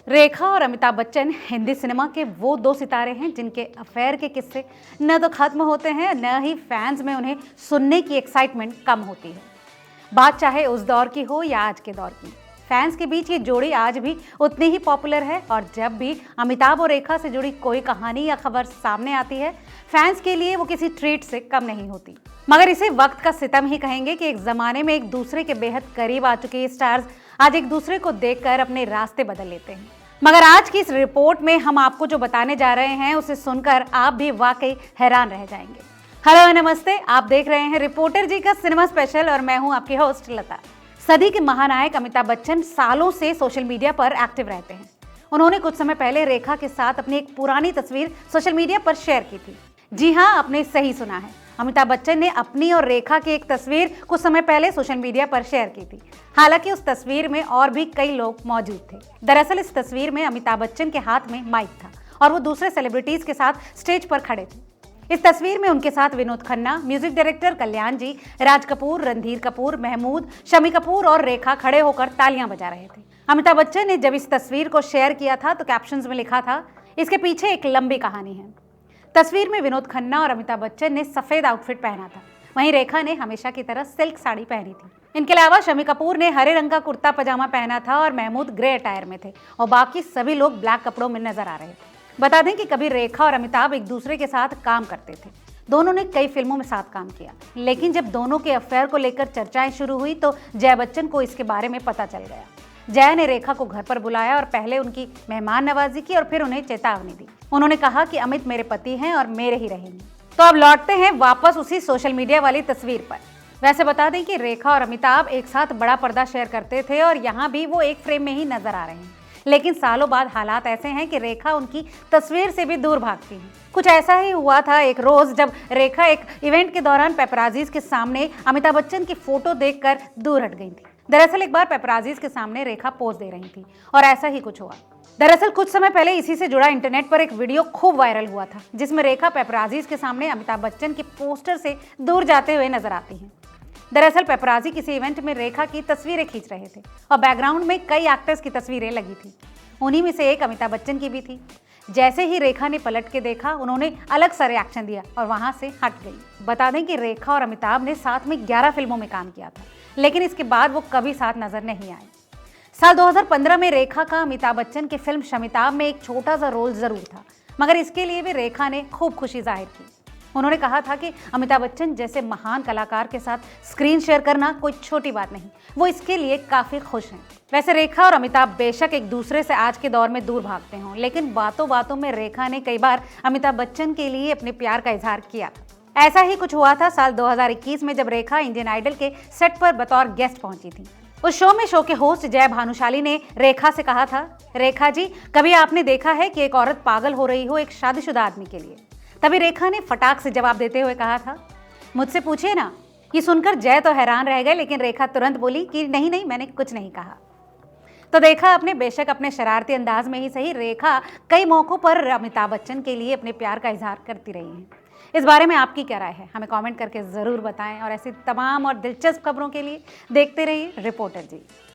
रेखा और अमिताभ बच्चन हिंदी सिनेमा के वो दो सितारे हैं जिनके अफेयर के किस्से न तो खत्म होते हैं, न ही फैंस में उन्हें सुनने की एक्साइटमेंट कम होती है। बात चाहे उस दौर की हो या आज के दौर की, फैंस के बीच ये जोड़ी आज भी उतनी ही पॉपुलर है। और जब भी अमिताभ और रेखा से जुड़ी कोई कहानी या खबर सामने आती है, फैंस के लिए वो किसी ट्रीट से कम नहीं होती। मगर इसे वक्त का सितम ही कहेंगे कि एक जमाने में एक दूसरे के बेहद करीब आ चुके ये स्टार्स आज एक दूसरे को देखकर अपने रास्ते बदल लेते हैं। मगर आज की इस रिपोर्ट में हम आपको जो बताने जा रहे हैं उसे सुनकर आप भी वाकई हैरान रह जाएंगे। हेलो नमस्ते, आप देख रहे हैं रिपोर्टर जी का सिनेमा स्पेशल और मैं हूं आपकी होस्ट लता। सदी के महानायक अमिताभ बच्चन सालों से सोशल मीडिया पर एक्टिव रहते हैं। उन्होंने कुछ समय पहले रेखा के साथ अपनी एक पुरानी तस्वीर सोशल मीडिया पर शेयर की थी। जी हाँ, आपने सही सुना है, अमिताभ बच्चन ने अपनी और रेखा की एक तस्वीर कुछ समय पहले सोशल मीडिया पर शेयर की थी। हालांकि उस तस्वीर में और भी कई लोग मौजूद थे। दरअसल इस तस्वीर में अमिताभ बच्चन के हाथ में माइक था और वो दूसरे सेलिब्रिटीज के साथ स्टेज पर खड़े थे। इस तस्वीर में उनके साथ विनोद खन्ना, म्यूजिक डायरेक्टर कल्याण जी, राज कपूर, रणधीर कपूर, महमूद, शम्मी कपूर और रेखा खड़े होकर तालियां बजा रहे थे। अमिताभ बच्चन ने जब इस तस्वीर को शेयर किया था तो कैप्शंस में लिखा था, इसके पीछे एक लंबी कहानी है। तस्वीर में विनोद खन्ना और अमिताभ बच्चन ने सफेद आउटफिट पहना था, वहीं रेखा ने हमेशा की तरह सिल्क साड़ी पहनी थी। इनके अलावा शम्मी कपूर ने हरे रंग का कुर्ता पजामा पहना था और महमूद ग्रे अटायर में थे और बाकी सभी लोग ब्लैक कपड़ों में नजर आ रहे थे। बता दें कि कभी रेखा और अमिताभ एक दूसरे के साथ काम करते थे। दोनों ने कई फिल्मों में साथ काम किया, लेकिन जब दोनों के अफेयर को लेकर चर्चाएं शुरू हुई तो जया बच्चन को इसके बारे में पता चल गया। जया ने रेखा को घर पर बुलाया और पहले उनकी मेहमान नवाजी की और फिर उन्हें चेतावनी दी। उन्होंने कहा कि अमित मेरे पति हैं और मेरे ही रहेंगे। तो अब लौटते हैं वापस उसी सोशल मीडिया वाली तस्वीर पर। वैसे बता दें कि रेखा और अमिताभ एक साथ बड़ा पर्दा शेयर करते थे और यहाँ भी वो एक फ्रेम में ही नजर आ रहे हैं। लेकिन सालों बाद हालात ऐसे हैं कि रेखा उनकी तस्वीर से भी दूर भागती है। कुछ ऐसा ही हुआ था एक रोज जब रेखा एक इवेंट के दौरान पेपराजीज के सामने अमिताभ बच्चन की फोटो देखकर दूर हट गई थी। दरअसल एक बार पेपराजीज के सामने रेखा पोज दे रही थी और ऐसा ही कुछ हुआ। दरअसल कुछ समय पहले इसी से जुड़ा इंटरनेट पर एक वीडियो खूब वायरल हुआ था, जिसमें रेखा पेपराजीज के सामने अमिताभ बच्चन के पोस्टर से दूर जाते हुए नजर आती हैं। दरअसल पेपराजी किसी इवेंट में रेखा की तस्वीरें खींच रहे थे और बैकग्राउंड में कई एक्टर्स की तस्वीरें लगी थी। उन्हीं में से एक अमिताभ बच्चन की भी थी। जैसे ही रेखा ने पलट के देखा, उन्होंने अलग सा रिएक्शन दिया और वहां से हट गई। बता दें कि रेखा और अमिताभ ने साथ में 11 फिल्मों में काम किया था, लेकिन इसके बाद वो कभी साथ नजर नहीं आए। साल 2015 में रेखा का अमिताभ बच्चन की फिल्म शमिताभ में एक छोटा सा रोल जरूर था, मगर इसके लिए भी रेखा ने खूब खुशी जाहिर की। उन्होंने कहा था कि अमिताभ बच्चन जैसे महान कलाकार के साथ स्क्रीन शेयर करना कोई छोटी बात नहीं, वो इसके लिए काफी खुश हैं। वैसे रेखा और अमिताभ बेशक एक दूसरे से आज के दौर में दूर भागते हों, लेकिन बातों बातों में रेखा ने कई बार अमिताभ बच्चन के लिए अपने प्यार का इजहार किया। ऐसा ही कुछ हुआ था साल 2021 में, जब रेखा इंडियन आइडल के सेट पर बतौर गेस्ट पहुंची थी। उस शो में शो के होस्ट जय भानुशाली ने रेखा से कहा था, रेखा जी, कभी आपने देखा है कि एक औरत पागल हो रही हो एक शादीशुदा आदमी के लिए? तभी रेखा ने फटाक से जवाब देते हुए कहा था, मुझसे पूछिए ना। ये सुनकर जय तो हैरान रह गए, लेकिन रेखा तुरंत बोली कि नहीं नहीं, मैंने कुछ नहीं कहा। तो देखा आपने, बेशक अपने शरारती अंदाज में ही सही, रेखा कई मौकों पर अमिताभ बच्चन के लिए अपने प्यार का इजहार करती रही हैं। इस बारे में आपकी क्या राय है, हमें कमेंट करके ज़रूर बताएं और ऐसी तमाम और दिलचस्प खबरों के लिए देखते रहिए रिपोर्टर जी।